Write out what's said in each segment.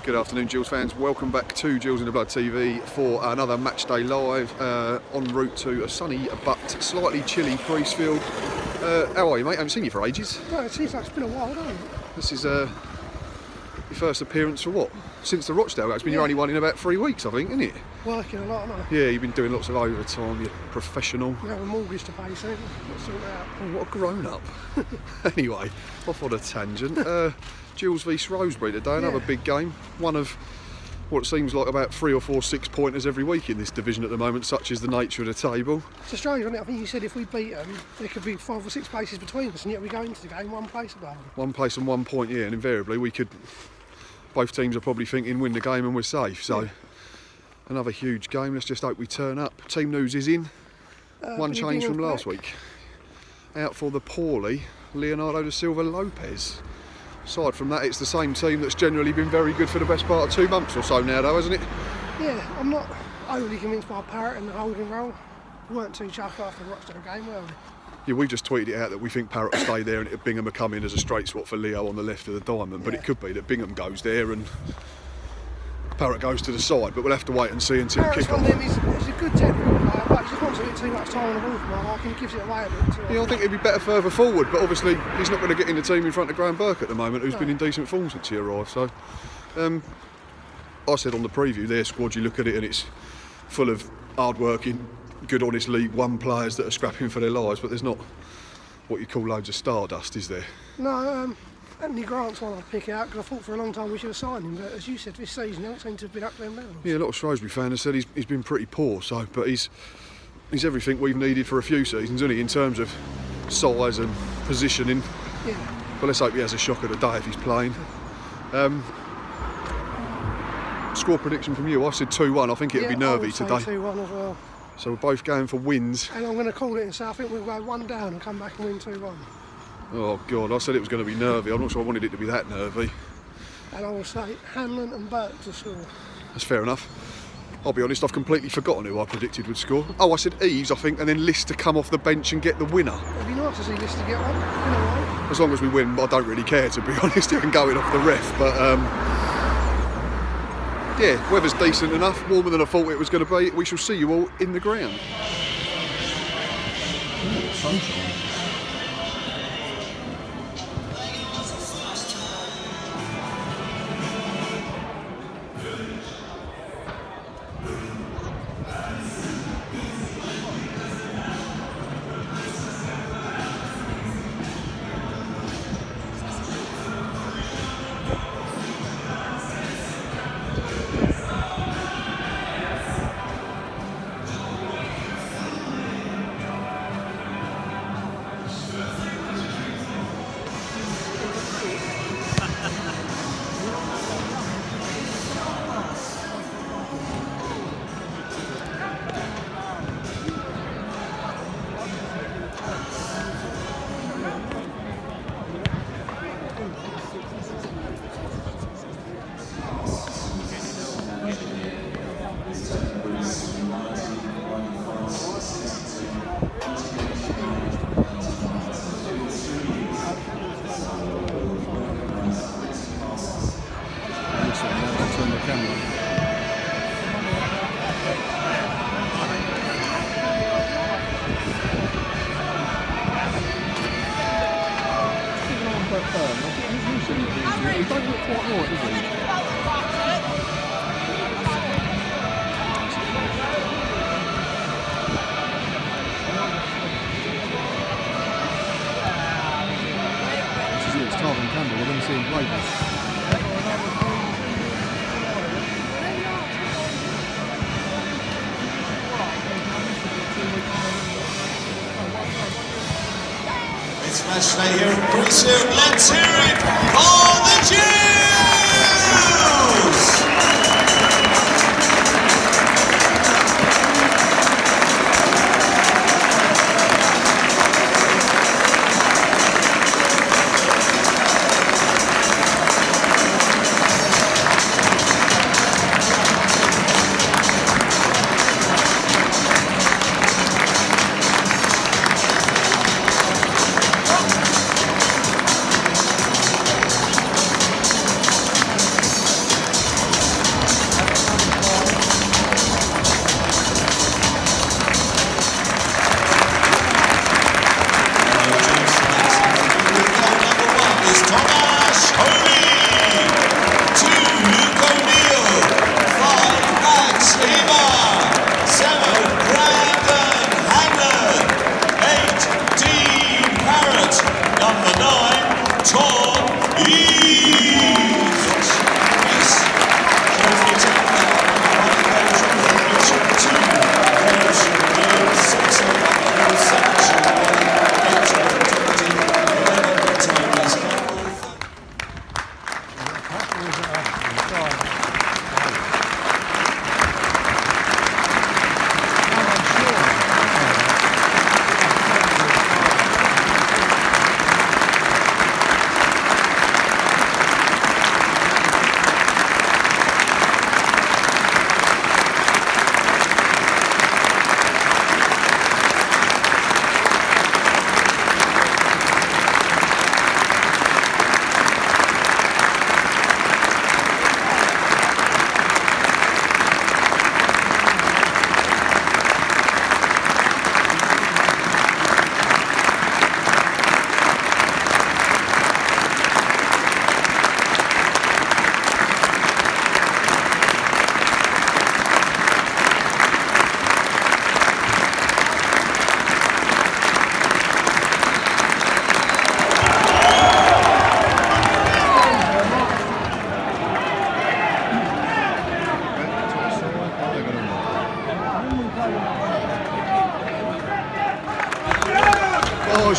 Good afternoon, Gills fans. Welcome back to Gills in the Blood TV for another match day live en route to a sunny but slightly chilly Priestfield. How are you, mate? I haven't seen you for ages. No, it seems like it's been a while, hasn't it? This is your first appearance for what? Since the Rochdale game. It's been your only one in about 3 weeks, I think, isn't it? Working a lot, haven't I? Yeah, you've been doing lots of overtime. You're professional. We have a mortgage to pay soon. Let's sort it out. Oh, what a grown-up. Anyway, off on a tangent. Gills v Shrewsbury today, another big game. One of what seems like about 3 or 4 6-pointers every week in this division at the moment, such is the nature of the table. It's a strange one. I think you said if we beat them, there could be 5 or 6 places between us, and yet we go into the game one place above them. 1 place and 1 point, yeah, and invariably we could. Both teams are probably thinking win the game and we're safe. So another huge game. Let's just hope we turn up. Team news is in. One change from last week. Out for the poorly Leonardo da Silva Lopez. Aside from that, it's the same team that's generally been very good for the best part of 2 months or so now, though, hasn't it? Yeah, I'm not overly convinced by Parrott and the holding role. We weren't too chuffed after the Rochdale game, were we? Yeah, we just tweeted it out that we think Parrott will stay there and Bingham will come in as a straight swap for Leo on the left of the diamond. But it could be that Bingham goes there and Parrott goes to the side. But we'll have to wait and see until kick-off. He's a good technical player, but he just wants a bit too much time on the ball for my liking. He gives it away a bit too. Yeah, I think he'd be better further forward, but obviously he's not going to get in the team in front of Graham Burke at the moment, who's been in decent form since he arrived. So, I said on the preview, their squad, you look at it and it's full of hard-working, good, honest League One players that are scrapping for their lives, but there's not what you call loads of stardust, is there? No, Anthony Grant's one I'd pick out, because I thought for a long time we should have signed him, but as you said, this season he doesn't seem to have been up to them levels. Yeah, a lot of Shrewsbury fans have said he's been pretty poor, so but he's everything we've needed for a few seasons, isn't he, in terms of size and positioning. Yeah. But let's hope he has a shock of the day if he's playing. Score prediction from you, I said 2-1, I think it'll be nervy today. 2-1 as well. So we're both going for wins. And I'm going to call it and say I think we'll go 1 down and come back and win 2-1. Oh God, I said it was going to be nervy. I'm not sure I wanted it to be that nervy. And I will say Hanlon and Burke to score. That's fair enough. I'll be honest, I've completely forgotten who I predicted would score. Oh, I said Eves, I think, and then List to come off the bench and get the winner. It'd be nice to see List to get one. Anyway. As long as we win, I don't really care, to be honest. It can go in off the ref, but yeah, weather's decent enough, warmer than I thought it was going to be. We shall see you all in the ground. Ooh, sunshine. He don't look quite right, does he? It's Tarvin Campbell, we're going to see him play this. It's match day here at Priestfield. Let's hear it for the Gills!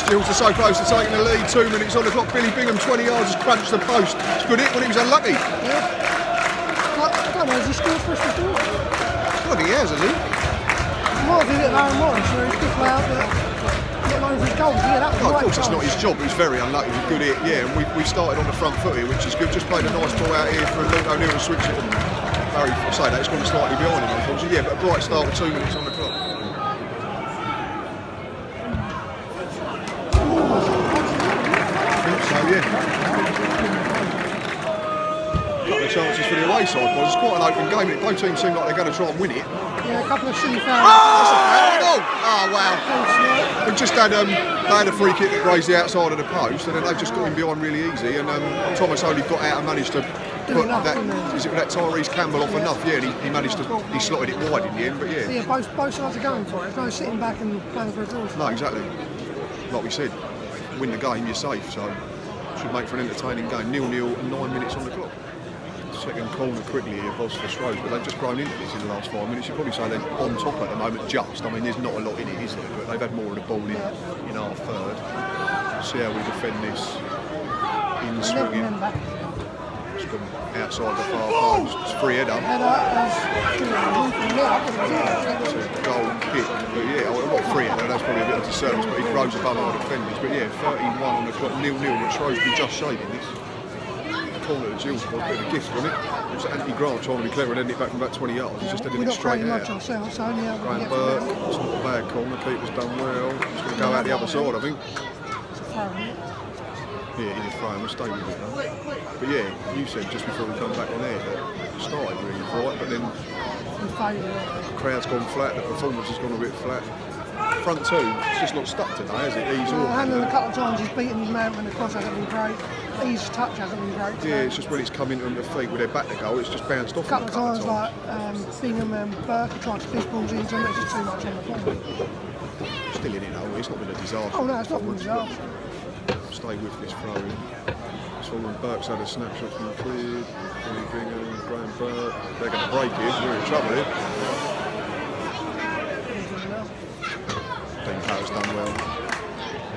Gills are so close to taking the lead. 2 minutes on the clock. Billy Bingham, 20 yards, has crunched the post. It's good hit when he was unlucky. Yeah. I don't know, has he scored for us before? Well, he has he? Might have did it at Aaron Morris, where he's good player, but not known for his goals. Yeah, that was of course, it's not his job. He's very unlucky. It was a good hit, yeah. And we started on the front foot here, which is good. Just played a nice ball out here for Luke O'Neill to switch it. Barry, I say that, it's gone slightly behind him, unfortunately. Yeah, but a bright start with 2 minutes on the clock. Yeah. Couple of chances for the away side, boys. It's quite an open game, and both teams seem like they're going to try and win it. Yeah, a couple of silly fouls. Oh wow! We've just had they had a free kick that grazed the outside of the post, and then they've just got him behind really easy. And Thomas only got out and managed to put that Tyrese Campbell off enough. Yeah, and he managed to slotted it wide in the end. But yeah, yeah, both sides are going for it. There's no sitting back and playing for a draw. No, exactly. Like we said, win the game, you're safe. So. Should make for an entertaining game. 0-0 and 9 minutes on the clock. Second corner quickly here, Boss for Shrewsbury, but they've just grown into this in the last 5 minutes. You'd probably say they're on top at the moment, just. I mean, there's not a lot in it, is there? But they've had more of the ball in our third. See how we defend this in swinging. It's gone outside the far post. It's free header. It's a goal kick. But yeah, well, not free header, that's probably a bit of disservice, but he throws above our defenders. But yeah, 31 on the clock, 0-0, but Shrewsbury just shading this. Corner to Gills was a bit of a gift, wasn't it? It was Anthony Grant trying to be clever and ending it back from about 20 yards. He's just heading it straight out. Graham Burke, it's not a bad corner, keeper's done well. It's going to go out the other side, I think. Yeah, it is a throw, we'll stay with it though. But yeah, you said just before we come back on air that it started really bright, but then the crowd's gone flat, the performance has gone a bit flat. Front two, it's just not stuck today, has it? A couple of times he's beaten his man when the cross hasn't been great. His touch hasn't been great. Yeah, it's just when it's come into the feet with their back to goal, it's just bounced off. A couple of times like Bingham and Burke tried to fist balls into him, it's just too much on the ball. Still in it though, it's not been a disaster. Oh no, it's not been a disaster. Stay with this throw in. So when Burke's had a snapshot from cleared, Billy Bingham, Graham Burke, they're going to break it, we're in trouble here. Dean Power's done well.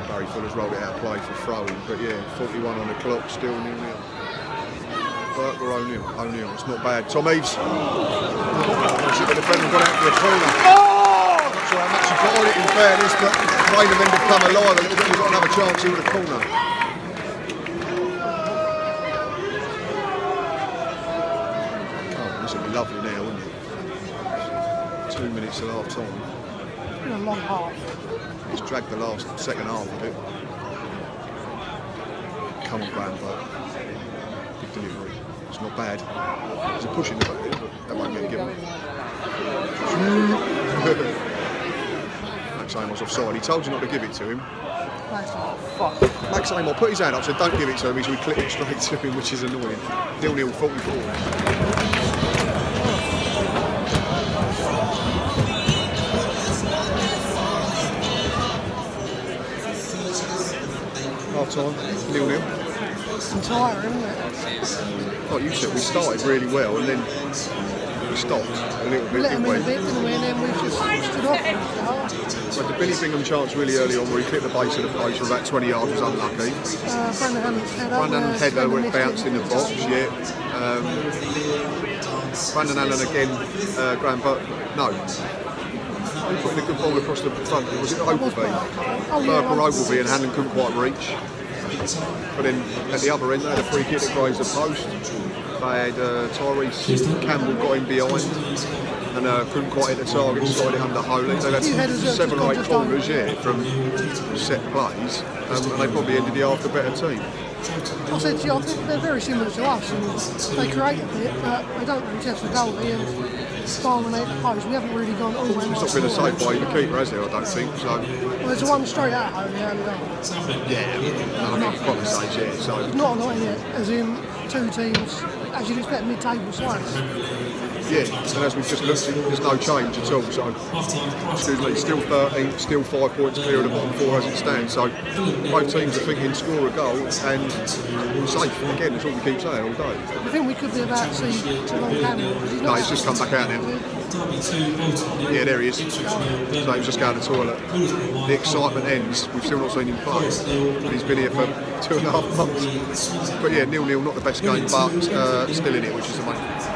Barry Fuller's rolled it out of play for throwing, but yeah, 41 on the clock, still 0-0. Burke or O'Neill? O'Neill, it's not bad. Tom Eves. The defender got out for a corner. Not sure how much he got on it in fairness, but Raynham ended up come alive a little bit. We've got another chance here with a corner. Oh, this would be lovely now, wouldn't it? 2 minutes till half time. It's been a long half. It's dragged the last second half a bit. Come on, Graham Burke. Big delivery. It's not bad. There's a push in the back there, but that won't get a given. Max Amos offside. He told you not to give it to him. Max Amos put his hand up, said don't give it to him, so we clip it straight to him, which is annoying. 0-0, 44. Half time, 0-0. It's tiring, isn't it? Like you said, we started really well and then we stopped a little bit, Let them didn't in we? a bit, didn't we? And then we just stood off. But the Billy Bingham chance really early on where he clipped the base of the post for about 20 yards was unlucky. Brandon header where it bounced in the box, yeah. Brandon Allen again, Graham Burke, no. He put in a good ball across the front, was it Ogleby? Burke or Ogleby, and Hanlon couldn't quite reach. But then at the other end they had a free kick that grazed the post. They had Tyrese Campbell got in behind and couldn't quite hit the target, slid it under Holy. They've had 7 or 8 corners, yeah, from set plays, and they probably ended the half the better team. I said to you, I think they're very similar to us, and they create a bit, but they don't really test the goalie and dominate the post. We haven't really gone all the way. It's not been a safe by the keeper, has there? I don't think so. Well, there's one straight out Holy early on. Yeah, no, I think it's probably safe, yeah. So not a lot in it, as in 2 teams, as you'd expect, mid-table sides. yeah, and as we've just looked at, there's no change at all. So, excuse me, still 13, still 5 points clear of the bottom 4 as it stands. So, both teams are thinking score a goal and safe. Again, that's what we keep saying all day. I think we could be about to see to long camera. No, he's just come back out now. Yeah, there he is. So he was just going to the toilet. The excitement ends. We've still not seen him play. He's been here for 2.5 months. But yeah, 0-0, not the best game, but still in it, which is the main thing.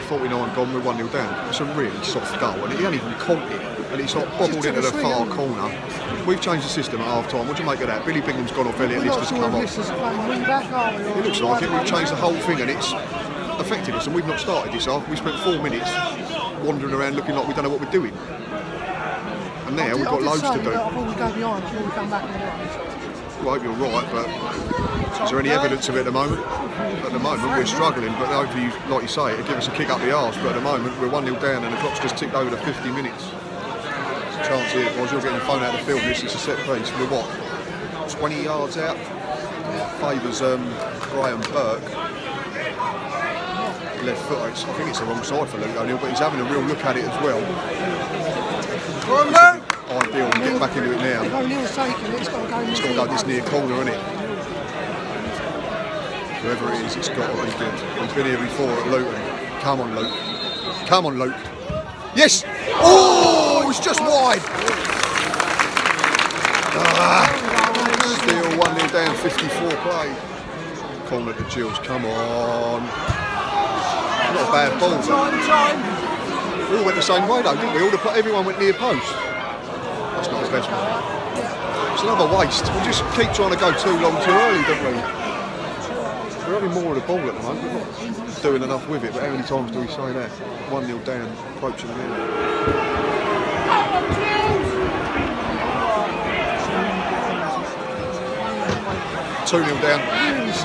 49 gone, we're 1-0 down. It's a really soft goal, and he hasn't even caught it, and it's not bobbled into the far corner. We've changed the system at half time. What do you make of that? Billy Bingham's gone off, Elliot Lister's come off. It looks like it. We've changed the whole thing, and it's affected us, and we've not started this half. We spent 4 minutes wandering around looking like we don't know what we're doing. And now we've got loads to do. I thought we'd go behind before we come back on the right. Well, I hope you're right, but is there any evidence of it at the moment? At the moment we're struggling, but hopefully, like you say, it'll give us a kick up the arse. But at the moment we're 1-0 down and the clock's just ticked over to 50 minutes. There's a chance here, boys, you're getting your phone out of the film. This is a set piece. We're what, 20 yards out? Favours Graham Burke. Left foot, I think it's the wrong side for Luke O'Neill, but he's having a real look at it as well. Ideal, and get back into it now. If O'Neill's taken it, it's got to go this near corner, isn't it? Whoever it is, it's got to be good. He's been here before at Luton. Come on, Luke. Come on, Luke. Yes! Oh, it's just wide. Still 1-0 down, 54 play. Corner to Gills, come on. Not a bad ball. We all went the same way though, didn't we? Everyone went near post. That's not his best one. It's another waste. We just keep trying to go too long too early, don't we? We're having more of the ball at the moment. We're not doing enough with it, but how many times do we say that? 1-0 down, approaching the end. 2-0 down,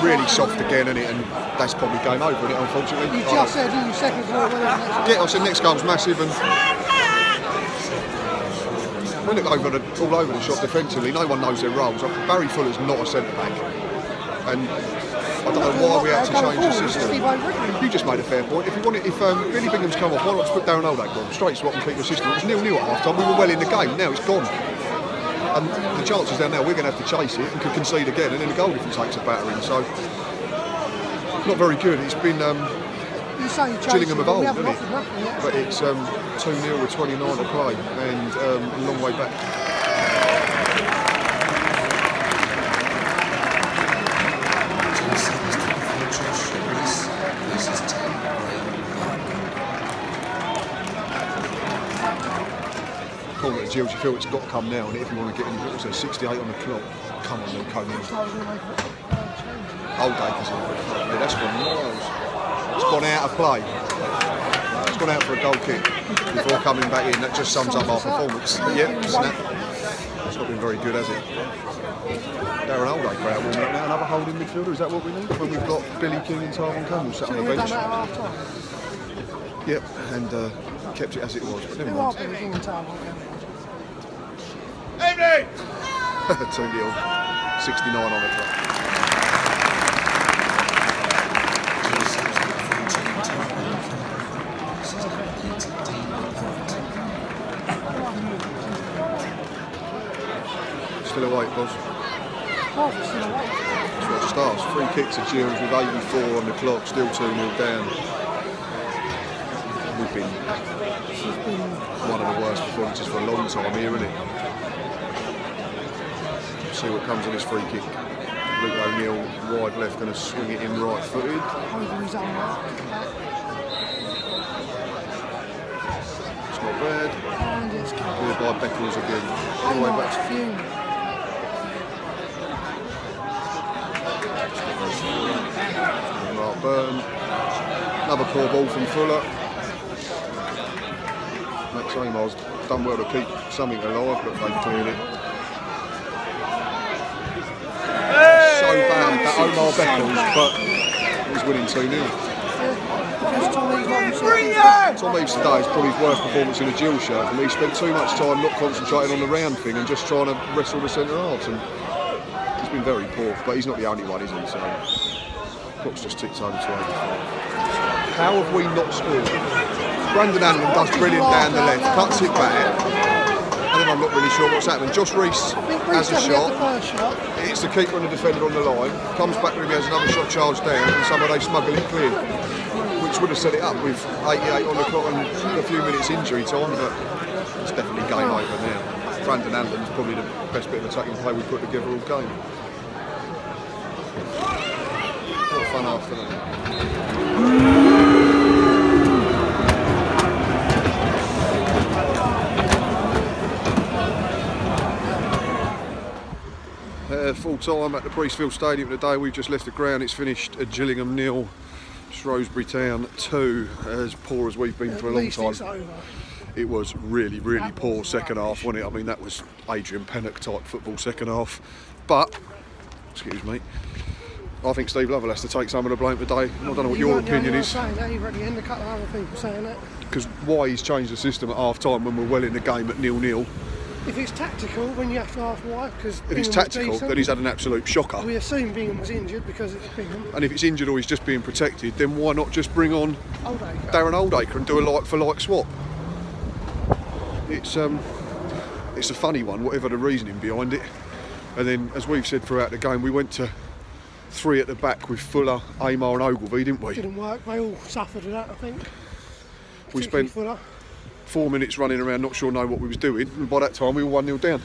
really soft again, isn't it? And that's probably game over, isn't it, unfortunately? You just said in your second goal, yeah, I said next goal's massive, and we look all over the shop defensively. No one knows their roles. Barry Fuller's not a centre back, and I don't know why we had to change the system. You just made a fair point. If Billy Bingham's come off, why not just put Darren Oldake on straight swap and keep the system? It was 0-0 at half time. We were well in the game. Now it's gone. And the chances are now we're going to have to chase it and could concede again, and then the goal difference takes a battering. So, not very good. It's been Gillingham of old, isn't it? But it's 2-0 with 29 to play, and a long way back. Corner to Gills, you feel it's got to come now, and if you want to get in, it was 68 on the clock. Come on, Luke O'Neill. Oldacre's in for it. Yeah, that's gone miles. It's gone out of play. It's gone out for a goal kick before coming back in. That just sums up our performance. But yeah, snap. It's not been very good, has it? Darren Oldacre out warming up now. Another holding midfielder. Is that what we need? When we've got Billy King and Tyrone Campbell sat on the bench. Yep, and kept it as it was. But never mind. 2-0, 69 on the clock. still awake, boss. Oh, it's still awake. That's what starts. 3 kicks to Gills with 84 on the clock, still 2-0 down. We've been one of the worst performances for a long time here, isn't it? See what comes on this free kick. Luke O'Neill, wide left, going to swing it in right footed. Over his own mark. It's not bad. And it's Cleared by Beckles again. All the way back. Mark Byrne. Another poor ball from Fuller. Max Amar's done well to keep something alive, but they've cleared it. So bad, that Omar Beckles, but he's winning 2-0. Tom Eves today is probably his worst performance in a Gills shirt, and he spent too much time not concentrating on the round thing and just trying to wrestle the centre halves, and he's been very poor, but he's not the only one, is he? So clock's just ticked over to 85. How have we not scored? Brandon Allen does brilliant down the left, cuts it back, and then I'm not really sure what's happening. Josh Reese has a shot, hits the keeper and the defender on the line, comes back when he has another shot charged down, and somehow they smuggle it clear, which would have set it up with 88 on the clock and a few minutes injury time, but it's definitely game over now. Brandon Allen's probably the best bit of attacking play we put together all game. What a fun afternoon. Full time at the Priestfield Stadium today. We've just left the ground. It's finished at Gillingham 0, Shrewsbury Town 2. As poor as we've been for a long time. It was really poor second half, wasn't it? I mean, that was Adrian Pennock type football second half. But, excuse me, I think Steve Lovell has to take some of the blame today. I don't know what your opinion is. You've already had a couple of other people saying that. Because why he's changed the system at half time when we're well in the game at 0-0. If it's tactical, then you have to ask why. Because if it's tactical, then he's had an absolute shocker. We assume Bingham was injured because it's Bingham. And if it's injured or he's just being protected, then why not just bring on Darren Oldacre and do a like-for-like swap? It's a funny one, whatever the reasoning behind it. And then, as we've said throughout the game, we went to 3 at the back with Fuller, Amar and Ogilvie, didn't we? Didn't work. They all suffered with that, I think. We spent Fuller. 4 minutes running around, not sure what we was doing, and by that time we were 1-0 down.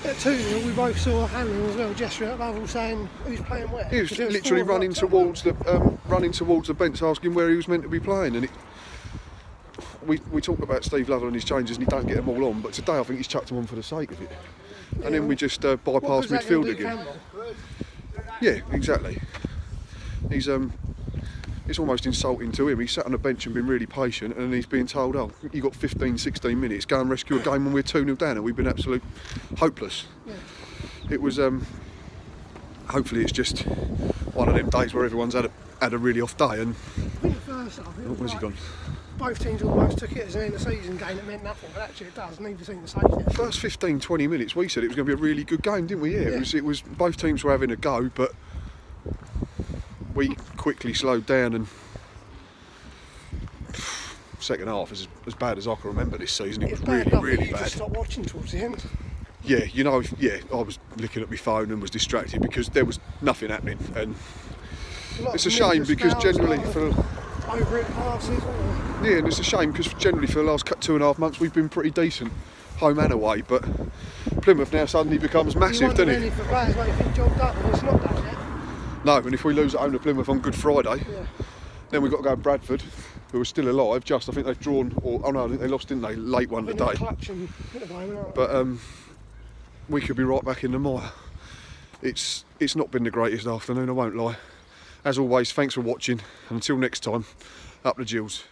At 2-0, we both saw Hanlon as well, gesturing at Lovell saying who's playing where. He was literally running towards the bench, asking where he was meant to be playing. And we talk about Steve Lovell and his changes, and he don't get them all on. But today, I think he's chucked them on for the sake of it. Yeah, and then we just bypass midfield again. Yeah, exactly. He's it's almost insulting to him. He's sat on the bench and been really patient, and he's being told, oh, you've got 15, 16 minutes, go and rescue a game when we're 2-0 down, and we've been absolute hopeless. Yeah. It was, hopefully it's just one of them days where everyone's had a really off day, and where's he gone? Both teams almost took it as an end of season game that meant nothing, but actually it does, neither team to save it. First 15, 20 minutes, we said it was going to be a really good game, didn't we? Yeah, yeah. It was both teams were having a go, but we quickly slowed down, and second half is as bad as I can remember this season. It was really bad. Just stopped watching towards the end. Yeah, you know, I was looking at my phone and was distracted because there was nothing happening, and it's a shame because generally for over it passes. Yeah, and it's a shame because generally for the last 2.5 months we've been pretty decent, home and away, but Plymouth now suddenly becomes massive, doesn't it? For players like if jogged up, and it's not done yet. No, and if we lose at home to Plymouth on Good Friday, then we've got to go to Bradford, who are still alive. I think they've drawn, oh no, I think they lost, didn't they? Late one today. But we could be right back in the mire. It's not been the greatest afternoon, I won't lie. As always, thanks for watching, and until next time, up the Gills.